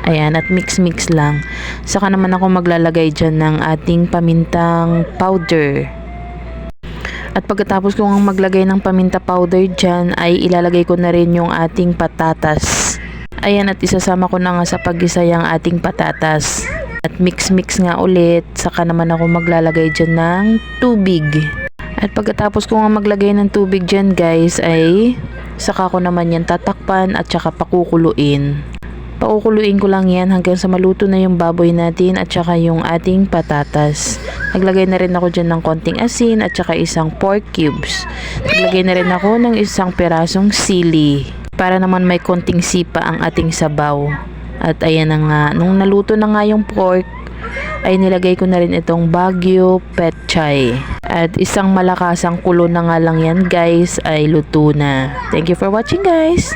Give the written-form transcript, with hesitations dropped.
Ayan, at mix-mix lang. Saka naman ako maglalagay dyan ng ating pamintang powder. At pagkatapos kong maglagay ng paminta powder dyan, ay ilalagay ko na rin yung ating patatas. Ayan, at isasama ko na nga sa pag-isa yung ating patatas. At mix-mix nga ulit. Saka naman ako maglalagay dyan ng tubig. At pagkatapos ko nga maglagay ng tubig dyan guys, ay saka ko naman yan tatakpan at saka pakukuluin. Pakukuluin ko lang yan hanggang sa maluto na yung baboy natin at saka yung ating patatas. Naglagay na rin ako dyan ng konting asin at saka isang pork cubes. Naglagay na rin ako ng isang perasong sili para naman may konting sipa ang ating sabaw. At ayan na nga, nung naluto na nga yung pork, ay nilagay ko na rin itong Baguio Petchay. At isang malakasang kulo na nga lang yan guys, ay luto na. Thank you for watching guys!